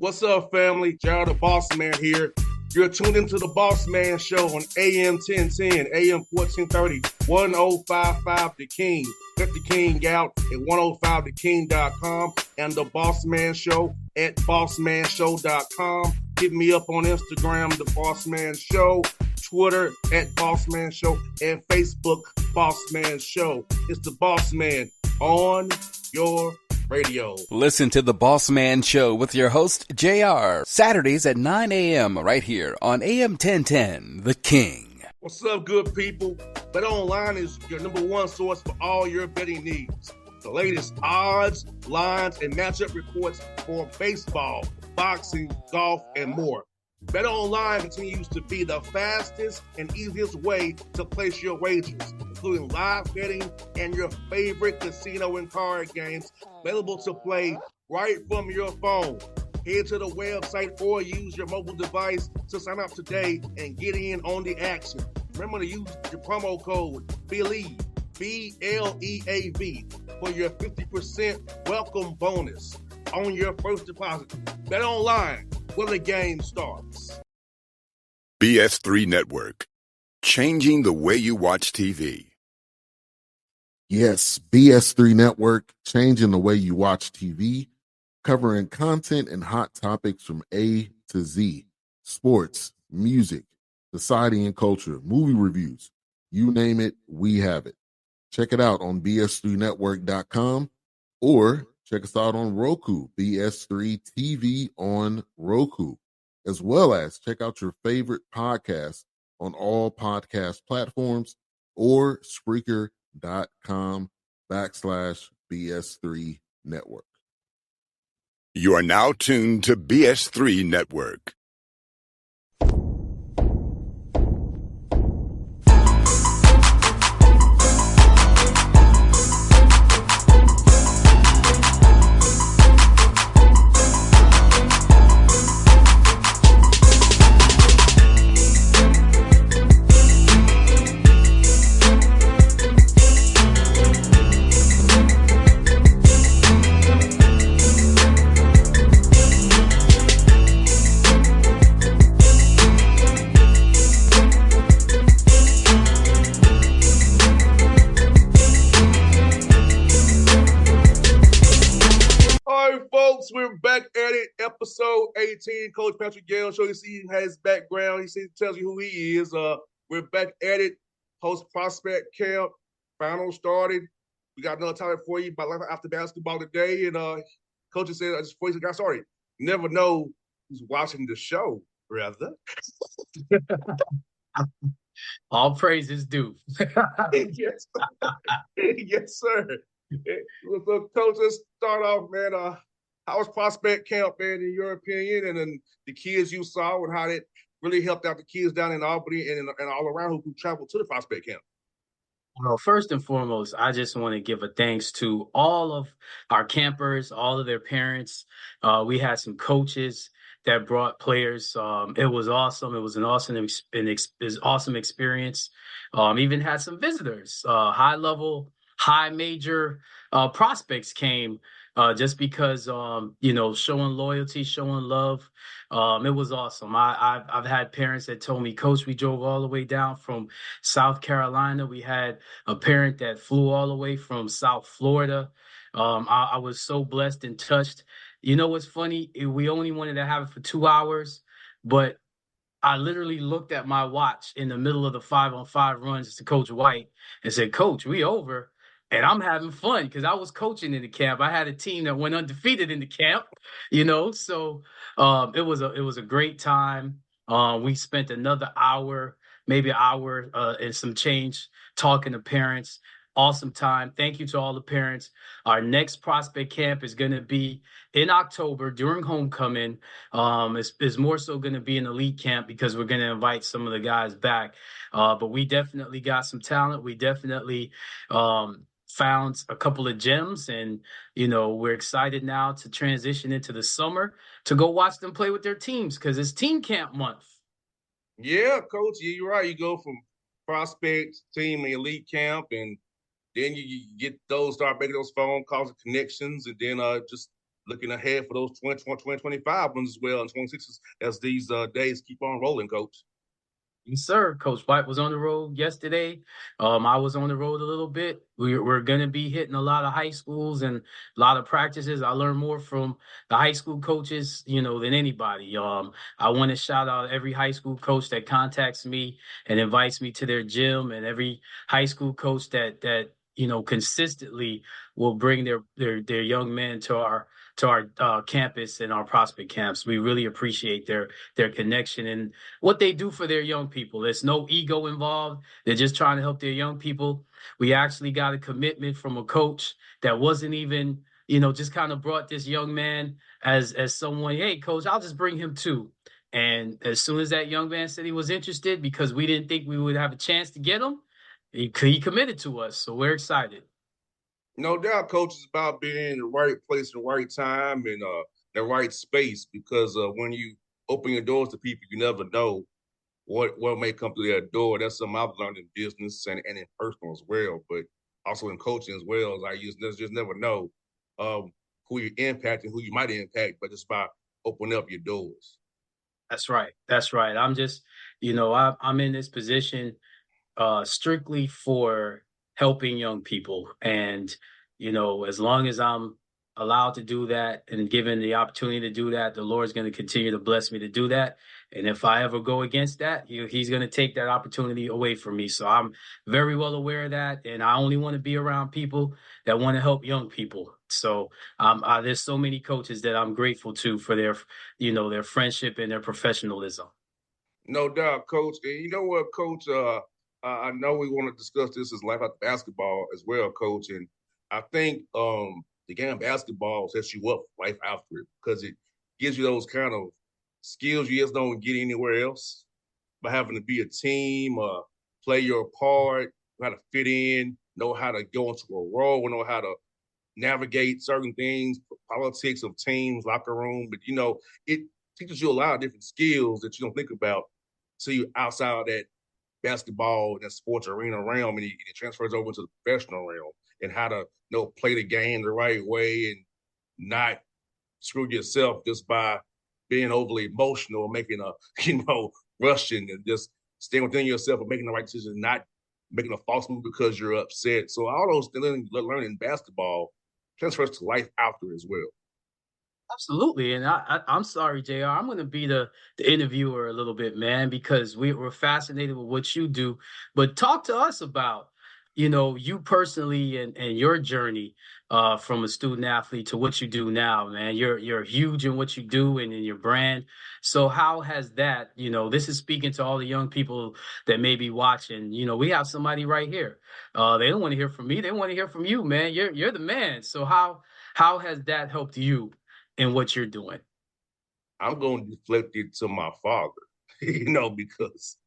What's up, family? Gerald the Bossman here. You're tuned into the Bossman Show on AM 1010, AM 1430, 1055 The King. Let the King out at 105theking.com and the Bossman Show at bossmanshow.com. Hit me up on Instagram, The Bossman Show, Twitter at Bossman Show, and Facebook, Bossman Show. It's the Bossman on your radio. Listen to the Bossman Show with your host, JR, Saturdays at 9 a.m. right here on AM 1010, The King. What's up, good people? Bet Online is your number one source for all your betting needs. The latest odds, lines, and matchup reports for baseball, boxing, golf, and more. Bet Online continues to be the fastest and easiest way to place your wagers, including live betting and your favorite casino and card games available to play right from your phone. Head to the website or use your mobile device to sign up today and get in on the action. Remember to use your promo code BELIEVE, B-L-E-A-V, for your 50% welcome bonus on your first deposit. Bet Online, where the game starts. BS3 Network, changing the way you watch TV. Yes, BS3 Network, changing the way you watch TV, covering content and hot topics from A to Z, sports, music, society and culture, movie reviews, you name it, we have it. Check it out on bs3network.com or check us out on Roku, BS3 TV on Roku, as well as check out your favorite podcast on all podcast platforms or Spreaker.com/BS3 Network. You are now tuned to BS3 Network. We're back at it, episode 18. Coach Patrick Gayle, show you see his background. Tells you who he is. We're back at it, post prospect camp. Final started. We got another topic for you about life after basketball today. And Coach said, just before he got started, you never know who's watching the show, rather. All praises due. Yes, yes, sir. So, Coach, let's start off, man. How was prospect camp, man, in your opinion, and then the kids you saw and how that really helped out the kids down in Albany and all around who traveled to the prospect camp? Well, first and foremost, I just want to give a thanks to all of our campers, all of their parents. We had some coaches that brought players. It was awesome. It was an awesome experience. Even had some visitors, high level, high major prospects came. Just because, showing loyalty, showing love, it was awesome. I've had parents that told me, Coach, we drove all the way down from South Carolina. We had a parent that flew all the way from South Florida. I was so blessed and touched. You know what's funny? We only wanted to have it for 2 hours, but I literally looked at my watch in the middle of the 5-on-5 runs to Coach White and said, Coach, we over. And I'm having fun because I was coaching in the camp. I had a team that went undefeated in the camp, So it was a great time. We spent another hour, maybe an hour and some change talking to parents. Awesome time. Thank you to all the parents. Our next prospect camp is going to be in October during homecoming. It's more so going to be an elite camp because we're going to invite some of the guys back. But we definitely got some talent. We definitely found a couple of gems, and we're excited now to transition into the summer to go watch them play with their teams because it's team camp month. Yeah, Coach, you're right. You go from prospect team and elite camp, and then you get those, start making those phone calls and connections, and then just looking ahead for those 2025 ones as well, and 26 as these days keep on rolling, Coach. Yes, sir. Coach White was on the road yesterday. I was on the road a little bit. We're going to be hitting a lot of high schools and a lot of practices. I learned more from the high school coaches, than anybody. I want to shout out every high school coach that contacts me and invites me to their gym, and every high school coach that consistently will bring their young men to our campus and our prospect camps. We really appreciate their connection and what they do for their young people. There's no ego involved. They're just trying to help their young people. We actually got a commitment from a coach that wasn't even, just kind of brought this young man as someone, hey, coach, I'll just bring him too. And as soon as that young man said he was interested, because we didn't think we would have a chance to get him, he committed to us. So we're excited. No doubt, Coach, is about being in the right place at the right time and the right space, because when you open your doors to people, you never know what may come through that door. That's something I've learned in business and in personal as well, but also in coaching as well. Like you just never know who you're impacting, who you might impact, but just by opening up your doors. That's right. That's right. I'm just, I'm in this position strictly for helping young people. And, as long as I'm allowed to do that and given the opportunity to do that, the Lord's going to continue to bless me to do that. And if I ever go against that, he's going to take that opportunity away from me. So I'm very well aware of that. And I only want to be around people that want to help young people. So there's so many coaches that I'm grateful to for their friendship and their professionalism. No doubt, Coach. And you know what, Coach? I know we want to discuss this as life after basketball as well, Coach. And I think the game of basketball sets you up for life after it, because it gives you those kind of skills you just don't get anywhere else. By having to be a team, play your part, know how to fit in, know how to go into a role, know how to navigate certain things, politics of teams, locker room. But it teaches you a lot of different skills that you don't think about till you outside of that basketball, that sports arena realm, and it transfers over to the professional realm, and how to play the game the right way and not screw yourself just by being overly emotional, making a rushing, and just staying within yourself and making the right decision, not making a false move because you're upset. So all those learning basketball transfers to life after as well. Absolutely. And I'm sorry, JR. I'm going to be the interviewer a little bit, man, because we're fascinated with what you do. But talk to us about, you personally and your journey from a student athlete to what you do now, man. You're huge in what you do and in your brand. So how has that, this is speaking to all the young people that may be watching. We have somebody right here. They don't want to hear from me. They want to hear from you, man. You're the man. So how has that helped you in what you're doing? I'm going to deflect it to my father, because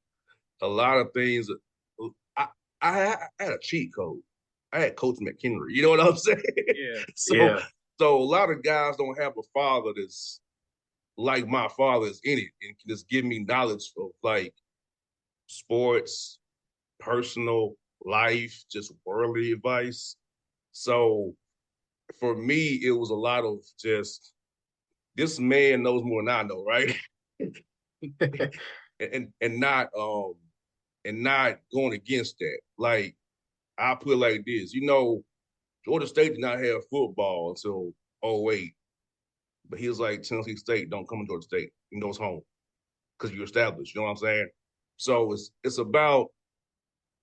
a lot of things, I had a cheat code. I had Coach McHenry. You know what I'm saying? Yeah. So a lot of guys don't have a father that's like my father is in it and can just give me knowledge of like sports, personal life, just worldly advice. So for me, it was a lot of just, this man knows more than I know, right? and not going against that. Like, I put it like this, Georgia State did not have football until '08, but he was like, Tennessee State don't come to Georgia State. He goes home because you're established. You know what I'm saying? So it's about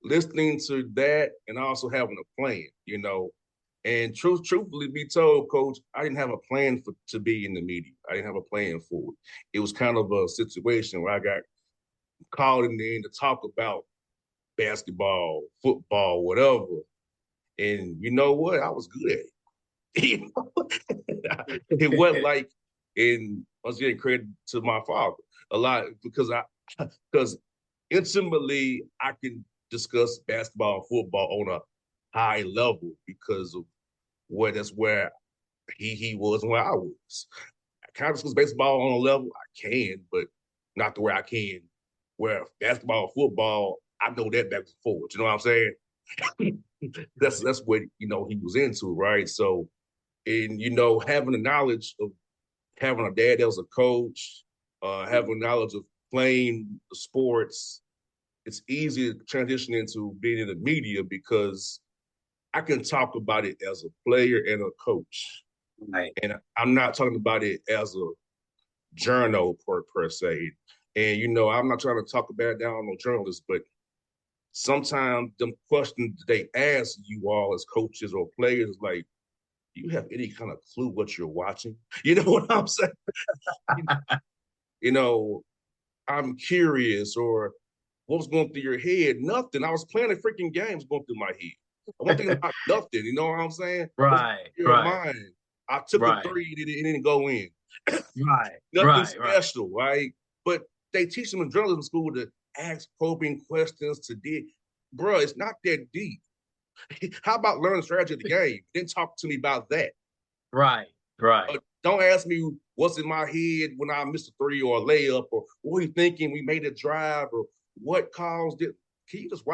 listening to that and also having a plan. And truthfully be told, Coach, I didn't have a plan to be in the media. I didn't have a plan for it. It was kind of a situation where I got called in the end to talk about basketball, football, whatever. And you know what? I was good at it. It wasn't like, and I was getting credit to my father a lot because intimately I can discuss basketball and football on a high level because of that's where he was and where I was. I kind of discuss baseball on a level I can, but not the way I can where basketball, football, I know that back and forward. You know what I'm saying? That's what he was into, right? So And, having the knowledge of having a dad that was a coach, having knowledge of playing the sports, it's easy to transition into being in the media because I can talk about it as a player and a coach. Right. And I'm not talking about it as a journal per se. And, I'm not trying to talk about down on journalists, but sometimes them questions they ask you all as coaches or players, like, do you have any kind of clue what you're watching? You know what I'm saying? I'm curious, or what was going through your head? Nothing. I was playing a freaking games going through my head. I wasn't thinking about nothing. You know what I'm saying? Right. Your Right. mind. I took a Right. three and it didn't go in. Right. Nothing Right. special, right? But they teach them in journalism school to ask probing questions, to dig. Bro, it's not that deep. How about learning strategy of the game? Then talk to me about that. Right. Right. Don't ask me what's in my head when I missed a three or a layup, or what are you thinking we made a drive, or what caused it. Can you just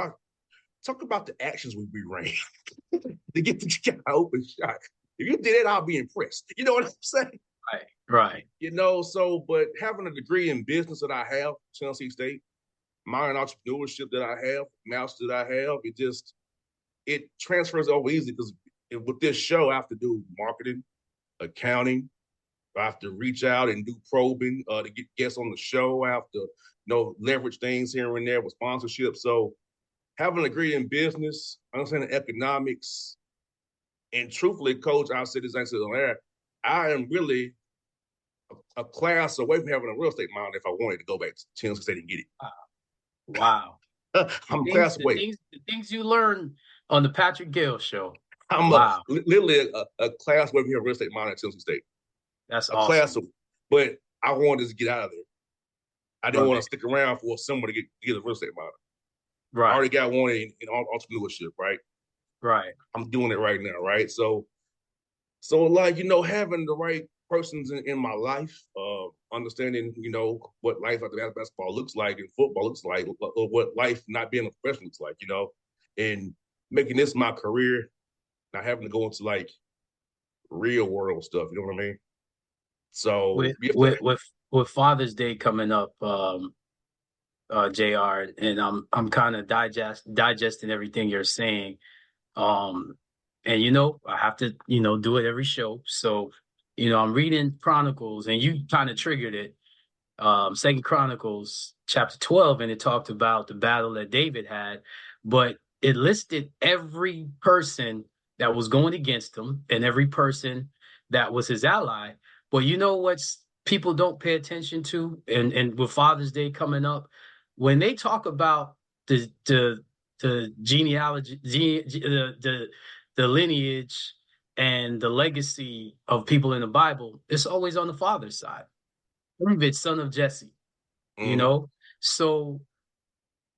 talk about the actions we ran to get the guy open shot? If you did it, I'll be impressed. You know what I'm saying? Right. But having a degree in business that I have, Tennessee State, minor in entrepreneurship that I have, master that I have, it transfers over easy because with this show, I have to do marketing, accounting. I have to reach out and do probing to get guests on the show. I have to, leverage things here and there with sponsorship. So having a degree in business, understanding economics, and truthfully, Coach, I'll say this answer on air, I am really a class away from having a real estate minor if I wanted to go back to Tennessee State and get it. Wow. I'm a class away. The things you learn on the Patrick Gayle show. I'm literally a class away from having a real estate minor at Tennessee State. That's a awesome. Class away. But I wanted to get out of there. I didn't want to stick around for someone to get a real estate minor. Right. I already got one in entrepreneurship, right? Right. I'm doing it right now, right? So having the right persons in my life, understanding, what life after basketball looks like and football looks like, or what life not being a professional looks like, and making this my career, not having to go into like real world stuff, you know what I mean? So with Father's Day coming up, JR, and I'm kind of digesting everything you're saying. And I have to, do it every show. So, I'm reading Chronicles, and you kind of triggered it. Second Chronicles chapter 12, and it talked about the battle that David had, but it listed every person that was going against him and every person that was his ally. But you know what people don't pay attention to, and with Father's Day coming up, when they talk about the genealogy, the lineage and the legacy of people in the Bible, it's always on the father's side. David, son of Jesse, So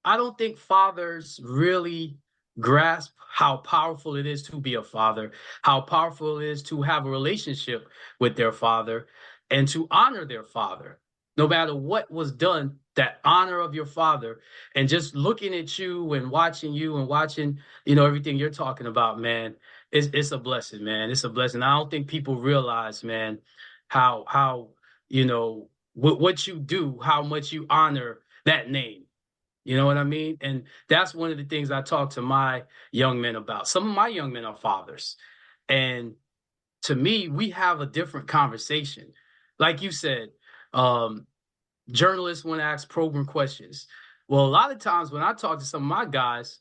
I don't think fathers really grasp how powerful it is to be a father, how powerful it is to have a relationship with their father and to honor their father. No matter what was done, that honor of your father, and just looking at you and watching everything you're talking about, man, it's a blessing, man. It's a blessing. I don't think people realize, man, how what you do, how much you honor that name. You know what I mean? And that's one of the things I talk to my young men about. Some of my young men are fathers. And to me, we have a different conversation. Like you said, journalists want to ask probing questions. Well, a lot of times when I talk to some of my guys,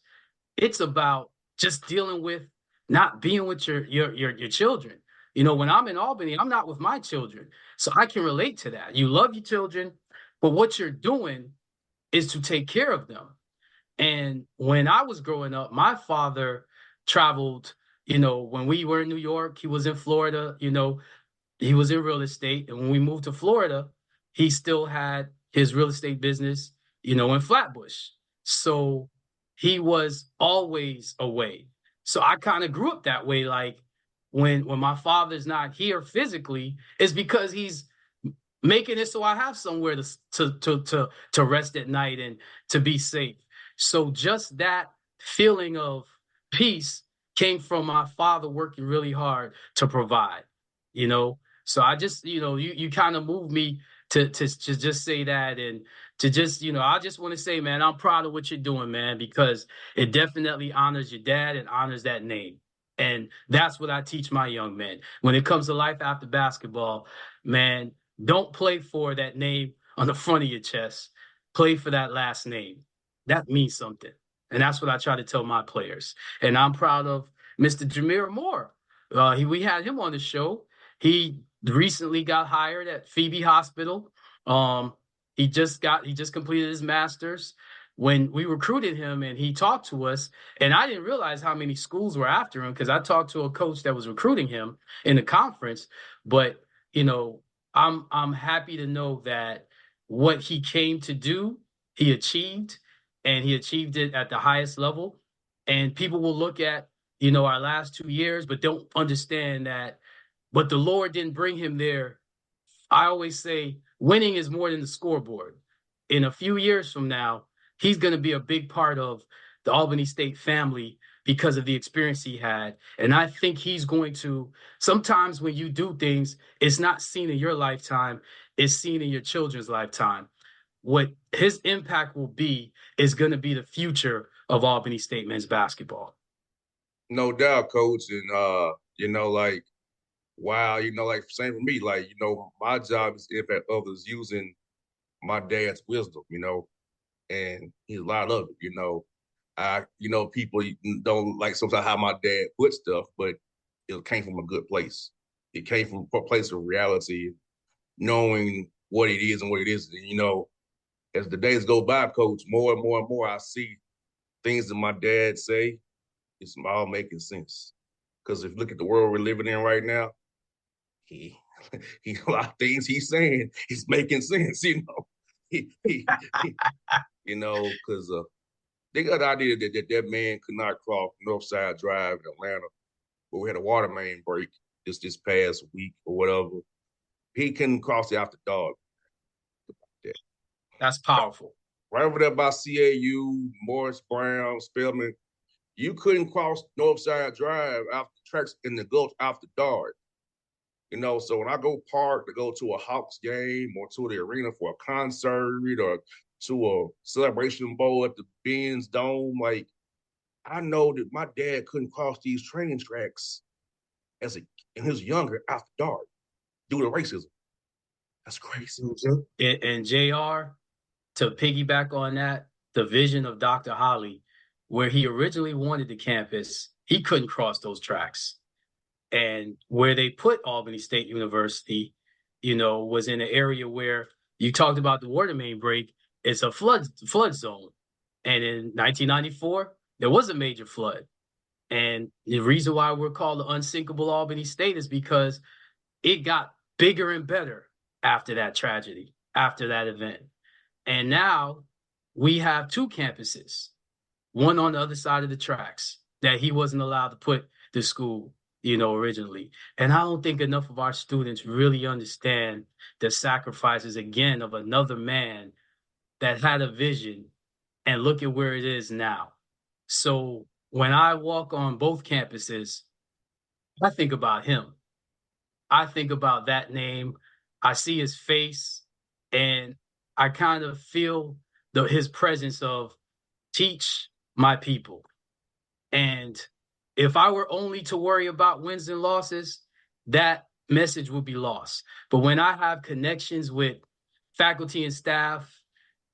it's about just dealing with not being with your children. When I'm in Albany, I'm not with my children. So I can relate to that. You love your children, but what you're doing is to take care of them. And when I was growing up, my father traveled, when we were in New York, he was in Florida, he was in real estate. And when we moved to Florida, he still had his real estate business, in Flatbush. So he was always away. So I kind of grew up that way. Like when my father's not here physically, it's because he's making it so I have somewhere to rest at night and to be safe. So just that feeling of peace came from my father working really hard to provide, you know. So I just, you kind of moved me to just say that, and to just, I just want to say, man, I'm proud of what you're doing, man, because it definitely honors your dad and honors that name. And that's what I teach my young men. When it comes to life after basketball, man, don't play for that name on the front of your chest. Play for that last name. That means something. And that's what I try to tell my players. And I'm proud of Mr. Jameer Moore. We had him on the show. He recently got hired at Phoebe Hospital. He just completed his master's. When we recruited him and he talked to us, and I didn't realize how many schools were after him because I talked to a coach that was recruiting him in the conference. But I'm happy to know that what he came to do, he achieved, and he achieved it at the highest level. And people will look at, our last 2 years, but don't understand that. But the Lord didn't bring him there. I always say winning is more than the scoreboard. In a few years from now, he's going to be a big part of the Albany State family because of the experience he had. And I think he's going to, sometimes when you do things, it's not seen in your lifetime, it's seen in your children's lifetime. What his impact will be is going to be the future of Albany State men's basketball. No doubt, coach. And like, wow, like same for me. Like, my job is to impact others using my dad's wisdom, and he's a lot of it, people don't like sometimes how my dad put stuff, but it came from a good place. It came from a place of reality, knowing what it is and what it isn't. And, as the days go by, coach, more and more and more, I see things that my dad say, it's all making sense. Because if you look at the world we're living in right now, he a lot of things he's saying is making sense, because they got the idea that man could not cross Northside Drive in Atlanta, where we had a water main break this past week or whatever. He couldn't cross it after dark. That's powerful. Right over there by CAU, Morris Brown, Spelman, you couldn't cross Northside Drive after tracks in the Gulch after dark. So when I go park to go to a Hawks game or to the arena for a concert or to a celebration bowl at the Benz Dome, like, I know that my dad couldn't cross these training tracks when he was younger after dark due to racism. That's crazy. And JR, to piggyback on that, the vision of Dr. Holly, where he originally wanted the campus, he couldn't cross those tracks. And where they put Albany State University, was in an area where you talked about the water main break. It's a flood zone. And in 1994, there was a major flood. And the reason why we're called the unsinkable Albany State is because it got bigger and better after that tragedy, after that event. And now we have two campuses, one on the other side of the tracks that he wasn't allowed to put the school, originally. And I don't think enough of our students really understand the sacrifices, again, of another man that had a vision, and look at where it is now. So when I walk on both campuses, I think about him. I think about that name. I see his face, and I kind of feel his presence of teach my people. And if I were only to worry about wins and losses, that message would be lost. But when I have connections with faculty and staff,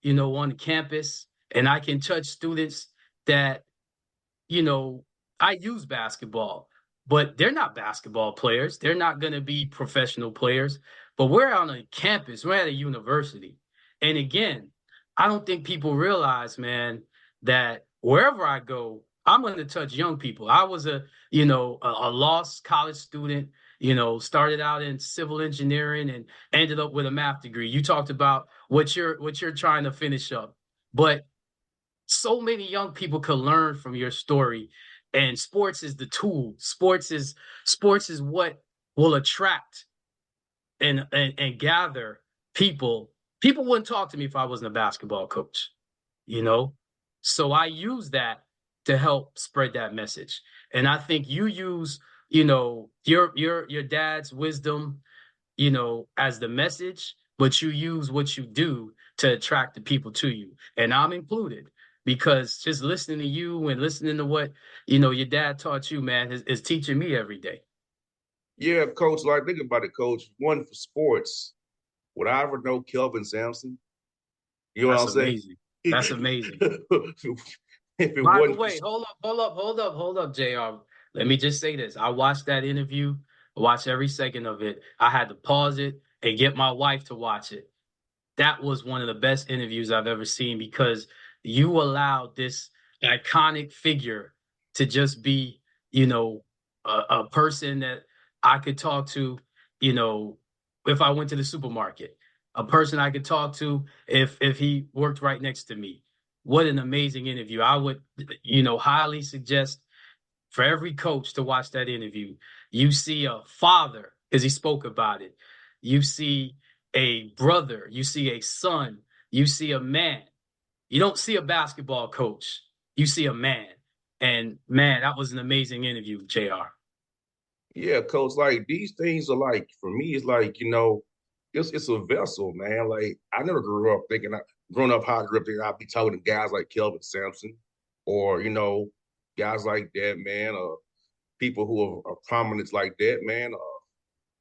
on the campus, and I can touch students that, I use basketball, but they're not basketball players. They're not going to be professional players. But we're on a campus. We're at a university. And again, I don't think people realize, man, that wherever I go, I'm going to touch young people. I was a lost college student, started out in civil engineering and ended up with a math degree. You talked about what you're trying to finish up, but so many young people could learn from your story. And sports is the tool. Sports is what will attract and gather people. People wouldn't talk to me if I wasn't a basketball coach, So I use that to help spread that message. And I think you use, your dad's wisdom, as the message, but you use what you do to attract the people to you. And I'm included because just listening to you and listening to what, your dad taught you, man, is teaching me every day. Yeah, coach, like think about it, coach. One for sports. Would I ever know Kelvin Sampson? You know what That's I'm saying? amazing. That's amazing. If it By the wasn't way, hold up, JR. Let me just say this. I watched that interview, I watched every second of it. I had to pause it and get my wife to watch it. That was one of the best interviews I've ever seen because you allowed this iconic figure to just be, a person that I could talk to, you know, if I went to the supermarket, a person I could talk to if he worked right next to me. What an amazing interview. I would, highly suggest for every coach to watch that interview. You see a father, because he spoke about it. You see a brother, you see a son, you see a man. You don't see a basketball coach, you see a man. And man, that was an amazing interview, JR. Yeah, coach, like these things are like for me, it's like, it's a vessel, man. Like I never grew up thinking growing up how I grew up thinking I'd be talking to guys like Kelvin Sampson or, guys like that, man, or people who are prominents like that, man.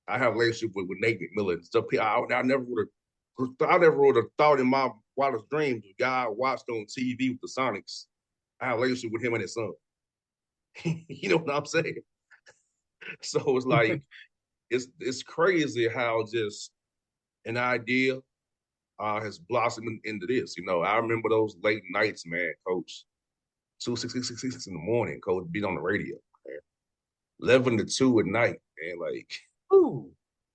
I have a relationship with Nate McMillan and stuff. I never would have thought in my wildest dreams the guy I watched on TV with the Sonics. I have a relationship with him and his son. You know what I'm saying? So it's like it's crazy how just an idea has blossomed into this. I remember those late nights, man, coach. 2 6 in the morning, coach, being on the radio, man. 11 to 2 at night, man. Like, Ooh.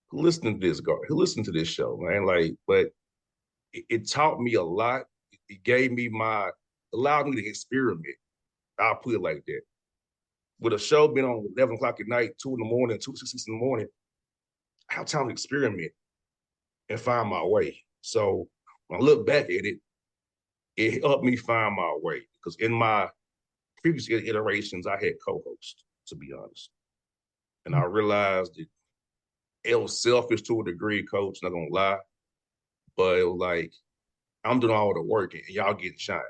who listened to this guy? Who listened to this show, man? Like, but it taught me a lot. It gave me allowed me to experiment. I'll put it like that. With a show being on 11 o'clock at night, 2 in the morning, 2 6 in the morning, I have time to experiment and find my way. So when I look back at it, it helped me find my way because in my previous iterations, I had co-hosts, to be honest. And I realized that it was selfish to a degree, coach, not gonna lie. But it was like, I'm doing all the work and y'all getting shine.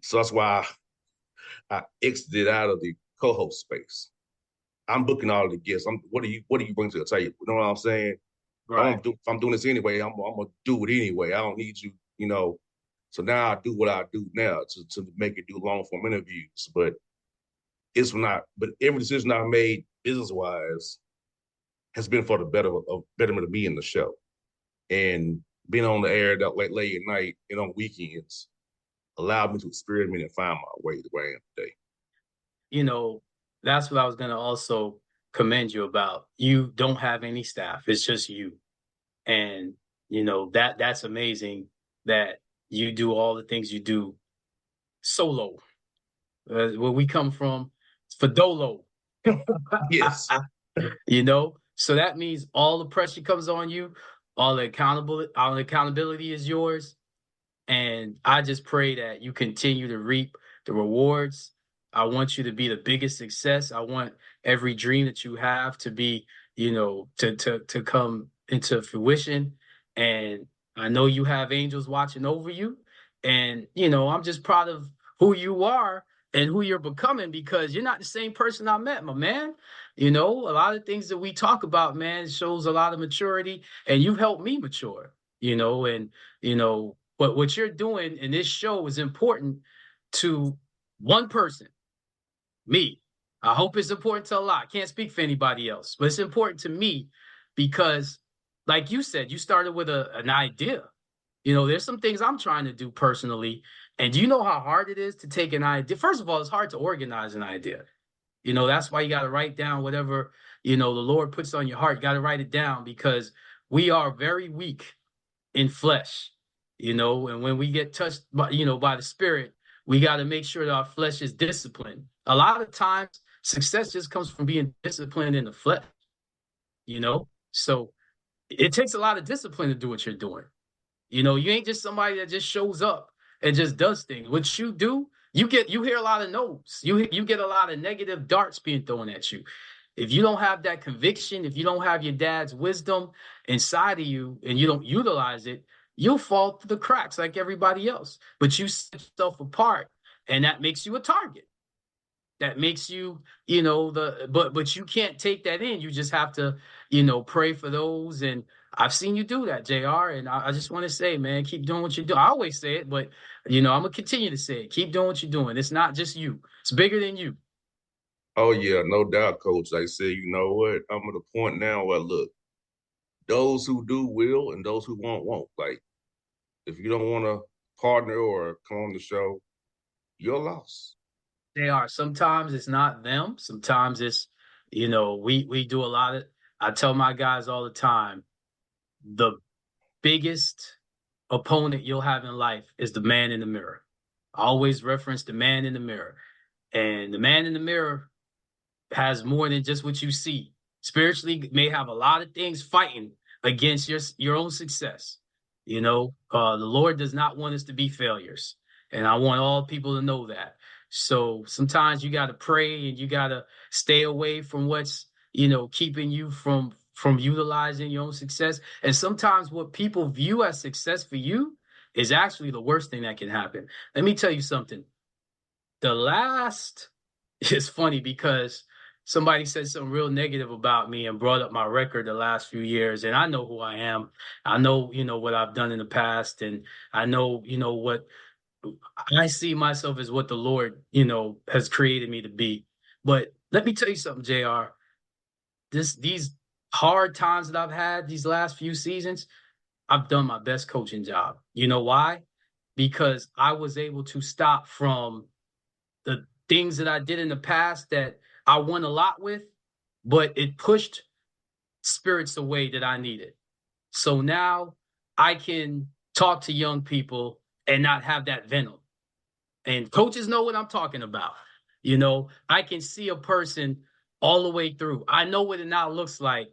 So that's why I exited out of the co-host space. I'm booking all the guests. What do you bring to the table? You know what I'm saying? Right. If I'm doing this anyway, I'm gonna do it anyway. I don't need you. So now I do what I do now to make it do long form interviews. But it's not. But every decision I made business wise has been for the betterment of me in the show, and being on the air that late at night and on weekends allowed me to experiment and find my way the way I am today. That's what I was going to also commend you about. You don't have any staff. It's just you. And, that's amazing that you do all the things you do solo. Where we come from, it's for dolo. Yes. So that means all the pressure comes on you, all the accountability is yours. And I just pray that you continue to reap the rewards. I want you to be the biggest success. I want every dream that you have to be, to come into fruition. And I know you have angels watching over you. And, I'm just proud of who you are and who you're becoming because you're not the same person I met, my man. A lot of things that we talk about, man, shows a lot of maturity and you've helped me mature, but what you're doing in this show is important to one person, me. I hope it's important to a lot. I can't speak for anybody else, but it's important to me because, like you said, you started with an idea. There's some things I'm trying to do personally. And do you know how hard it is to take an idea? First of all, it's hard to organize an idea. That's why you got to write down whatever, the Lord puts on your heart. You got to write it down because we are very weak in flesh, and when we get touched by the spirit, we got to make sure that our flesh is disciplined. A lot of times success just comes from being disciplined in the flesh, so it takes a lot of discipline to do what you're doing. You ain't just somebody that just shows up and just does things. What you do You hear a lot of no's. You get a lot of negative darts being thrown at you. If you don't have that conviction, if you don't have your dad's wisdom inside of you and you don't utilize it, you'll fall through the cracks like everybody else. But you set yourself apart, and that makes you a target. That makes you, but you can't take that in. You just have to, pray for those. And I've seen you do that, JR. And I just want to say, man, keep doing what you're doing. I always say it, but I'm gonna continue to say it. Keep doing what you're doing. It's not just you. It's bigger than you. Oh yeah, no doubt, Coach. Like I said, you know what? I'm at a point now where look, those who do will, and those who won't. Like, if you don't want to partner or come on the show, you're lost. They are. Sometimes it's not them. Sometimes it's, we do a lot of. I tell my guys all the time, the biggest opponent you'll have in life is the man in the mirror. I always reference the man in the mirror. And the man in the mirror has more than just what you see. Spiritually, may have a lot of things fighting against your own success. The Lord does not want us to be failures. And I want all people to know that. So sometimes you got to pray and you got to stay away from what's, keeping you from utilizing your own success. And sometimes what people view as success for you is actually the worst thing that can happen. Let me tell you something. It's funny because somebody said something real negative about me and brought up my record the last few years. And I know who I am. I know, what I've done in the past. And I know, what I see myself as what the Lord, has created me to be. But let me tell you something, JR. These hard times that I've had these last few seasons, I've done my best coaching job. You know why? Because I was able to stop from the things that I did in the past that I won a lot with, but it pushed spirits the way that I needed. So now I can talk to young people and not have that venom. And coaches know what I'm talking about. I can see a person all the way through. I know what it now looks like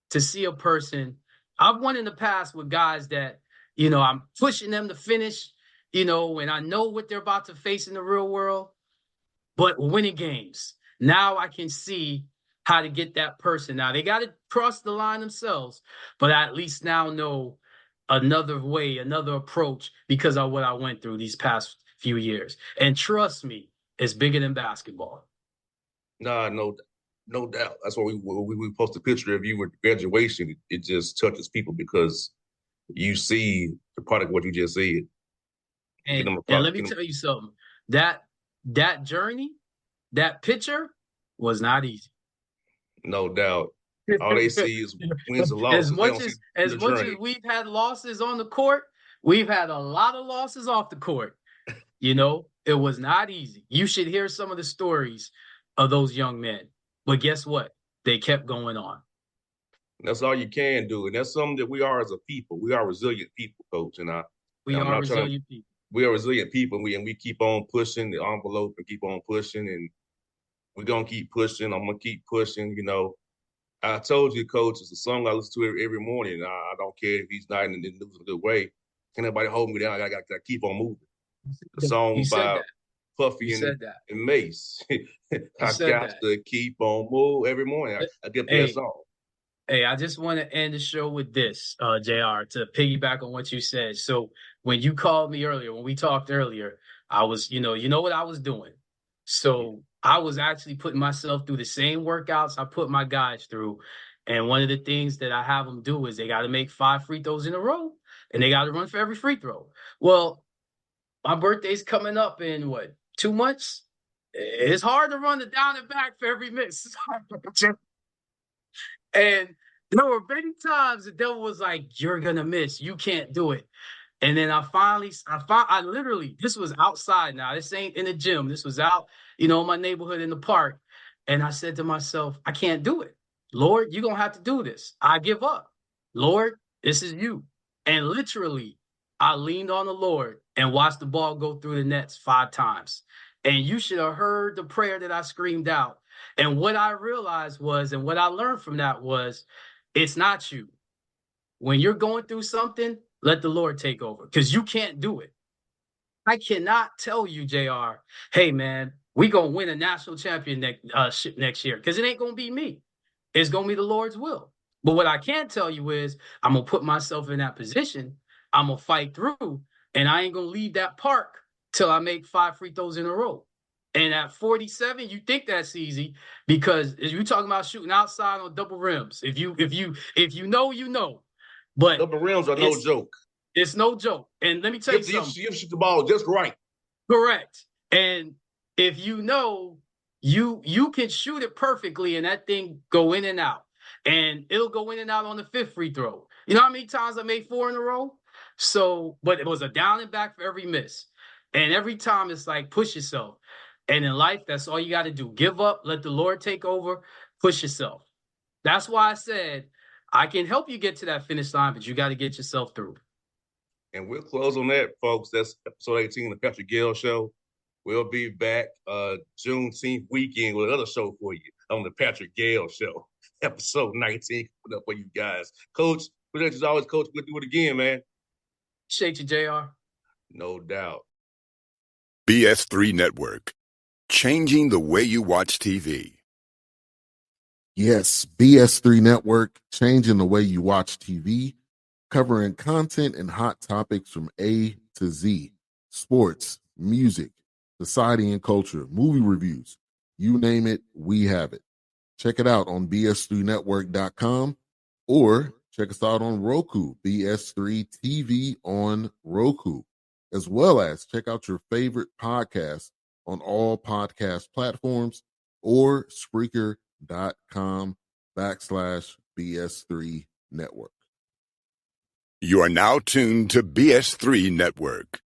to see a person. I've won in the past with guys that, I'm pushing them to finish, and I know what they're about to face in the real world, but winning games. Now I can see how to get that person. Now they got to cross the line themselves, but I at least now know another way, another approach because of what I went through these past few years. And trust me, it's bigger than basketball. Nah, no doubt. That's why we post a picture of you with graduation. It just touches people because you see the product of what you just said. And let me tell you something. That journey, that picture was not easy. No doubt. All they see is wins and losses. As much as we've had losses on the court, we've had a lot of losses off the court. It was not easy. You should hear some of the stories of those young men. But guess what? They kept going on. That's all you can do. And that's something that we are as a people. We are resilient people, Coach. We are resilient people. And we keep on pushing the envelope and keep on pushing. And we're going to keep pushing. I'm going to keep pushing. I told you, Coach, it's a song I listen to every morning. I don't care if he's not in a good way. Can't nobody hold me down. I got to keep on moving. The song by Puffy and Mace. I got to keep on moving every morning. I get that song. Hey, I just want to end the show with this, JR, to piggyback on what you said. So when you called me earlier, when we talked earlier, I was, you know what I was doing. So I was actually putting myself through the same workouts I put my guys through. And one of the things that I have them do is they got to make 5 free throws in a row, and they got to run for every free throw. Well, my birthday's coming up in 2 months? It's hard to run the down and back for every miss. And there were many times the devil was like, you're going to miss. You can't do it. And then I literally, this was outside now. This ain't in the gym. This was out, in my neighborhood in the park. And I said to myself, I can't do it. Lord, you're going to have to do this. I give up. Lord, this is you. And literally, I leaned on the Lord and watched the ball go through the nets 5 times. And you should have heard the prayer that I screamed out. And what I realized was, and what I learned from that was, it's not you. When you're going through something, let the Lord take over because you can't do it. I cannot tell you, JR, hey, man, we going to win a national champion next year, because it ain't going to be me. It's going to be the Lord's will. But what I can tell you is I'm going to put myself in that position. I'm going to fight through, and I ain't going to leave that park till I make 5 free throws in a row. And at 47, you think that's easy, because you're talking about shooting outside on double rims. If you know, you know. But double rims are no joke. It's no joke. And let me tell you something. You shoot the ball just right. Correct. And if you know, you can shoot it perfectly and that thing go in and out. And it'll go in and out on the 5th free throw. You know how many times I made 4 in a row? So, but it was a down and back for every miss. And every time it's like, push yourself. And in life, that's all you got to do. Give up, let the Lord take over, push yourself. That's why I said, I can help you get to that finish line, but you got to get yourself through. And we'll close on that, folks. That's episode 18 of the Patrick Gayle Show. We'll be back Juneteenth weekend with another show for you on the Patrick Gayle Show. Episode 19 coming up for you guys. Coach, as always, Coach, we'll do it again, man. Appreciate you, JR. No doubt. BS3 Network. Changing the way you watch TV. Yes, BS3 Network, changing the way you watch TV, covering content and hot topics from A to Z, sports, music, society and culture, movie reviews, you name it, we have it. Check it out on bs3network.com or check us out on Roku, BS3 TV on Roku, as well as check out your favorite podcast on all podcast platforms or Spreaker.com/BS3 Network. You are now tuned to BS3 Network.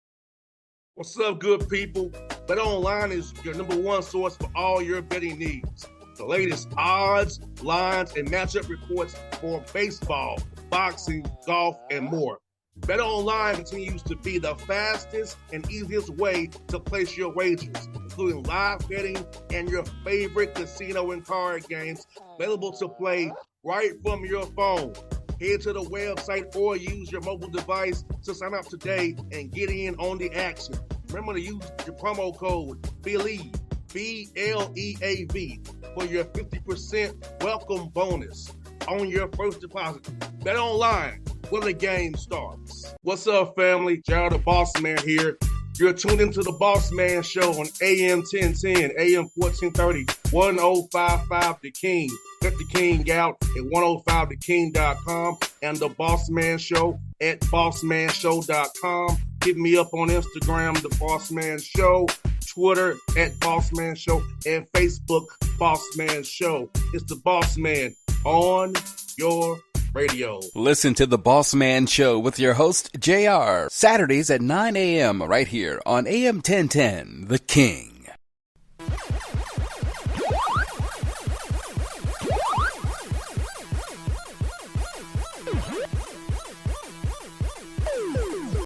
What's up, good people? BetOnline is your number one source for all your betting needs. The latest odds, lines, and matchup reports for baseball, boxing, golf, and more. BetOnline continues to be the fastest and easiest way to place your wagers, including live betting and your favorite casino and card games available to play right from your phone. Head to the website or use your mobile device to sign up today and get in on the action. Remember to use your promo code BELIEVE, BLEAV, for your 50% welcome bonus on your first deposit. BetOnline, where the game starts. What's up, family? Jared the Bossman here. You're tuned into the Bossman Show on AM 1010, AM 1430, 1055 The King. Check The King out at 105theking.com and the Bossman Show at bossmanshow.com. Hit me up on Instagram, The Bossman Show, Twitter at Bossman Show, and Facebook, Bossman Show. It's the Bossman on your radio. Listen to The Bossman Show with your host, JR, Saturdays at 9 a.m. right here on AM 1010, The King.